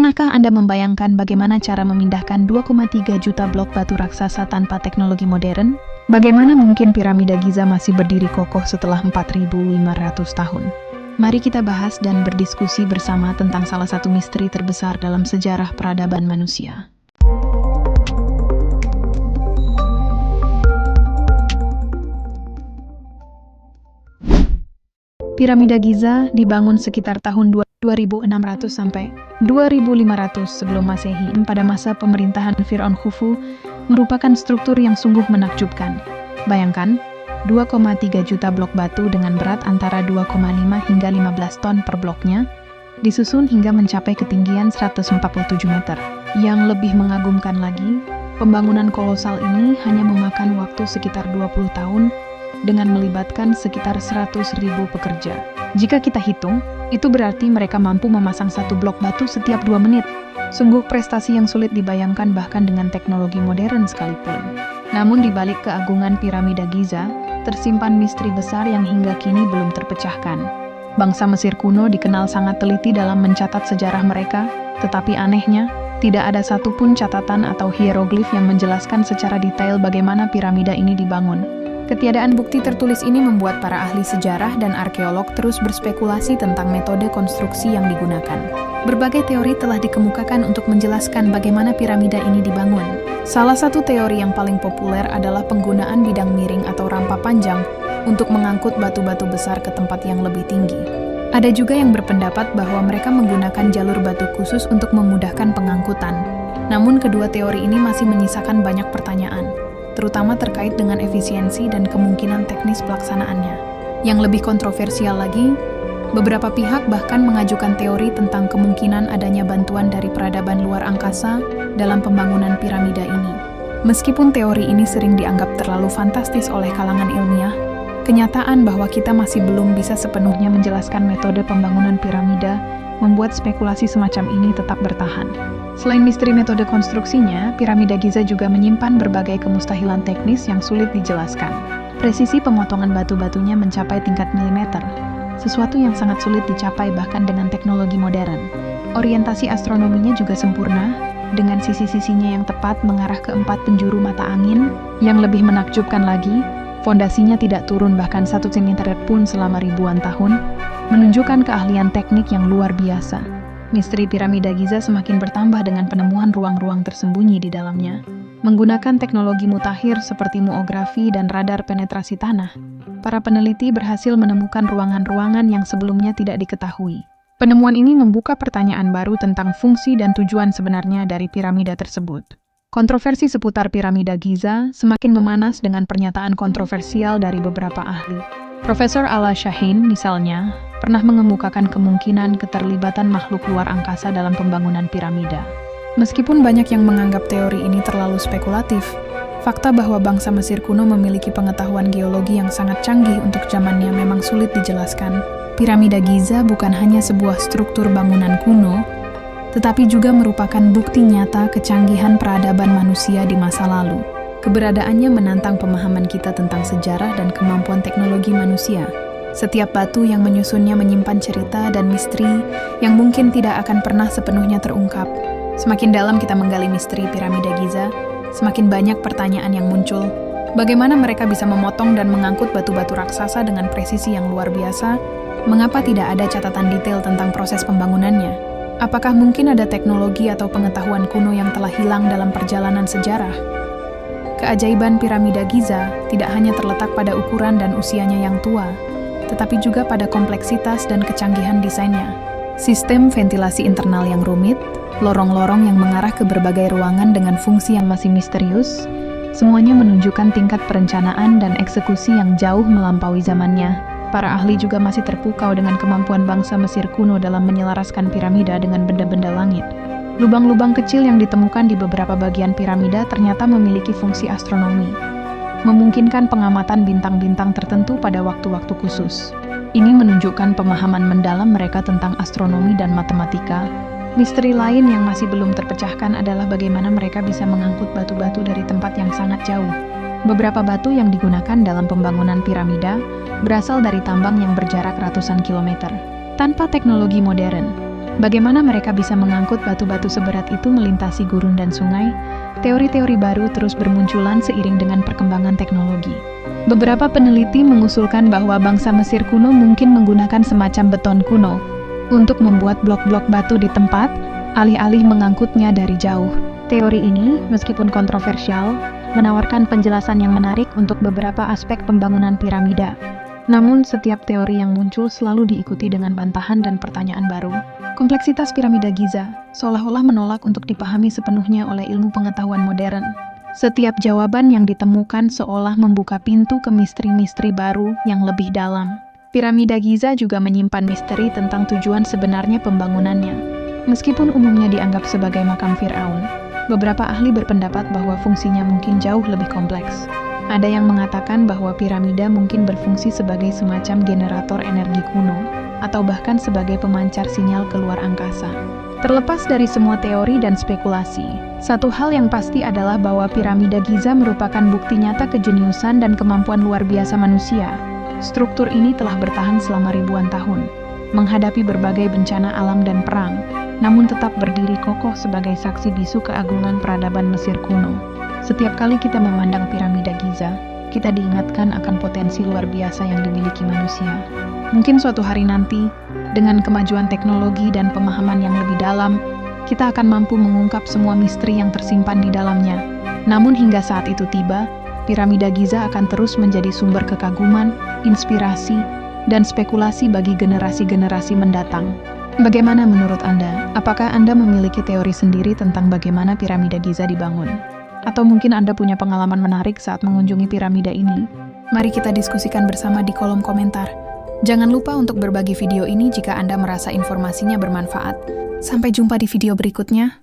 Pernahkah Anda membayangkan bagaimana cara memindahkan 2,3 juta blok batu raksasa tanpa teknologi modern? Bagaimana mungkin piramida Giza masih berdiri kokoh setelah 4.500 tahun? Mari kita bahas dan berdiskusi bersama tentang salah satu misteri terbesar dalam sejarah peradaban manusia. Piramida Giza dibangun sekitar tahun 2600 sampai 2500 sebelum Masehi. Pada masa pemerintahan Firaun Khufu, merupakan struktur yang sungguh menakjubkan. Bayangkan, 2,3 juta blok batu dengan berat antara 2,5 hingga 15 ton per bloknya, disusun hingga mencapai ketinggian 147 meter. Yang lebih mengagumkan lagi, pembangunan kolosal ini hanya memakan waktu sekitar 20 tahun dengan melibatkan sekitar 100.000 pekerja. Jika kita hitung, itu berarti mereka mampu memasang satu blok batu setiap 2 menit. Sungguh prestasi yang sulit dibayangkan bahkan dengan teknologi modern sekalipun. Namun di balik keagungan piramida Giza, tersimpan misteri besar yang hingga kini belum terpecahkan. Bangsa Mesir kuno dikenal sangat teliti dalam mencatat sejarah mereka, tetapi anehnya, tidak ada satupun catatan atau hieroglif yang menjelaskan secara detail bagaimana piramida ini dibangun. Ketiadaan bukti tertulis ini membuat para ahli sejarah dan arkeolog terus berspekulasi tentang metode konstruksi yang digunakan. Berbagai teori telah dikemukakan untuk menjelaskan bagaimana piramida ini dibangun. Salah satu teori yang paling populer adalah penggunaan bidang miring atau rampa panjang untuk mengangkut batu-batu besar ke tempat yang lebih tinggi. Ada juga yang berpendapat bahwa mereka menggunakan jalur batu khusus untuk memudahkan pengangkutan. Namun kedua teori ini masih menyisakan banyak pertanyaan, terutama terkait dengan efisiensi dan kemungkinan teknis pelaksanaannya. Yang lebih kontroversial lagi, beberapa pihak bahkan mengajukan teori tentang kemungkinan adanya bantuan dari peradaban luar angkasa dalam pembangunan piramida ini. Meskipun teori ini sering dianggap terlalu fantastis oleh kalangan ilmiah, kenyataan bahwa kita masih belum bisa sepenuhnya menjelaskan metode pembangunan piramida membuat spekulasi semacam ini tetap bertahan. Selain misteri metode konstruksinya, piramida Giza juga menyimpan berbagai kemustahilan teknis yang sulit dijelaskan. Presisi pemotongan batu-batunya mencapai tingkat milimeter, sesuatu yang sangat sulit dicapai bahkan dengan teknologi modern. Orientasi astronominya juga sempurna, dengan sisi-sisinya yang tepat mengarah ke 4 penjuru mata angin. Yang lebih menakjubkan lagi, fondasinya tidak turun bahkan 1 cm pun selama ribuan tahun, menunjukkan keahlian teknik yang luar biasa. Misteri piramida Giza semakin bertambah dengan penemuan ruang-ruang tersembunyi di dalamnya. Menggunakan teknologi mutakhir seperti muografi dan radar penetrasi tanah, para peneliti berhasil menemukan ruangan-ruangan yang sebelumnya tidak diketahui. Penemuan ini membuka pertanyaan baru tentang fungsi dan tujuan sebenarnya dari piramida tersebut. Kontroversi seputar piramida Giza semakin memanas dengan pernyataan kontroversial dari beberapa ahli. Profesor Ala Shaheen, misalnya, pernah mengemukakan kemungkinan keterlibatan makhluk luar angkasa dalam pembangunan piramida. Meskipun banyak yang menganggap teori ini terlalu spekulatif, fakta bahwa bangsa Mesir kuno memiliki pengetahuan geologi yang sangat canggih untuk zamannya memang sulit dijelaskan. Piramida Giza bukan hanya sebuah struktur bangunan kuno, tetapi juga merupakan bukti nyata kecanggihan peradaban manusia di masa lalu. Keberadaannya menantang pemahaman kita tentang sejarah dan kemampuan teknologi manusia. Setiap batu yang menyusunnya menyimpan cerita dan misteri yang mungkin tidak akan pernah sepenuhnya terungkap. Semakin dalam kita menggali misteri piramida Giza, semakin banyak pertanyaan yang muncul. Bagaimana mereka bisa memotong dan mengangkut batu-batu raksasa dengan presisi yang luar biasa? Mengapa tidak ada catatan detail tentang proses pembangunannya? Apakah mungkin ada teknologi atau pengetahuan kuno yang telah hilang dalam perjalanan sejarah? Keajaiban piramida Giza tidak hanya terletak pada ukuran dan usianya yang tua, tetapi juga pada kompleksitas dan kecanggihan desainnya. Sistem ventilasi internal yang rumit, lorong-lorong yang mengarah ke berbagai ruangan dengan fungsi yang masih misterius, semuanya menunjukkan tingkat perencanaan dan eksekusi yang jauh melampaui zamannya. Para ahli juga masih terpukau dengan kemampuan bangsa Mesir kuno dalam menyelaraskan piramida dengan benda-benda langit. Lubang-lubang kecil yang ditemukan di beberapa bagian piramida ternyata memiliki fungsi astronomi, memungkinkan pengamatan bintang-bintang tertentu pada waktu-waktu khusus. Ini menunjukkan pemahaman mendalam mereka tentang astronomi dan matematika. Misteri lain yang masih belum terpecahkan adalah bagaimana mereka bisa mengangkut batu-batu dari tempat yang sangat jauh. Beberapa batu yang digunakan dalam pembangunan piramida berasal dari tambang yang berjarak ratusan kilometer. Tanpa teknologi modern, Bagaimana mereka bisa mengangkut batu-batu seberat itu melintasi gurun dan sungai? Teori-teori baru terus bermunculan seiring dengan perkembangan teknologi. Beberapa peneliti mengusulkan bahwa bangsa Mesir kuno mungkin menggunakan semacam beton kuno untuk membuat blok-blok batu di tempat, alih-alih mengangkutnya dari jauh. Teori ini, meskipun kontroversial, menawarkan penjelasan yang menarik untuk beberapa aspek pembangunan piramida. Namun, setiap teori yang muncul selalu diikuti dengan bantahan dan pertanyaan baru. Kompleksitas piramida Giza seolah-olah menolak untuk dipahami sepenuhnya oleh ilmu pengetahuan modern. Setiap jawaban yang ditemukan seolah membuka pintu ke misteri-misteri baru yang lebih dalam. Piramida Giza juga menyimpan misteri tentang tujuan sebenarnya pembangunannya. Meskipun umumnya dianggap sebagai makam Firaun, beberapa ahli berpendapat bahwa fungsinya mungkin jauh lebih kompleks. Ada yang mengatakan bahwa piramida mungkin berfungsi sebagai semacam generator energi kuno, atau bahkan sebagai pemancar sinyal keluar angkasa. Terlepas dari semua teori dan spekulasi, satu hal yang pasti adalah bahwa piramida Giza merupakan bukti nyata kejeniusan dan kemampuan luar biasa manusia. Struktur ini telah bertahan selama ribuan tahun, menghadapi berbagai bencana alam dan perang, namun tetap berdiri kokoh sebagai saksi bisu keagungan peradaban Mesir kuno. Setiap kali kita memandang piramida Giza, kita diingatkan akan potensi luar biasa yang dimiliki manusia. Mungkin suatu hari nanti, dengan kemajuan teknologi dan pemahaman yang lebih dalam, kita akan mampu mengungkap semua misteri yang tersimpan di dalamnya. Namun hingga saat itu tiba, piramida Giza akan terus menjadi sumber kekaguman, inspirasi, dan spekulasi bagi generasi-generasi mendatang. Bagaimana menurut Anda? Apakah Anda memiliki teori sendiri tentang bagaimana piramida Giza dibangun? Atau mungkin Anda punya pengalaman menarik saat mengunjungi piramida ini? Mari kita diskusikan bersama di kolom komentar. Jangan lupa untuk berbagi video ini jika Anda merasa informasinya bermanfaat. Sampai jumpa di video berikutnya.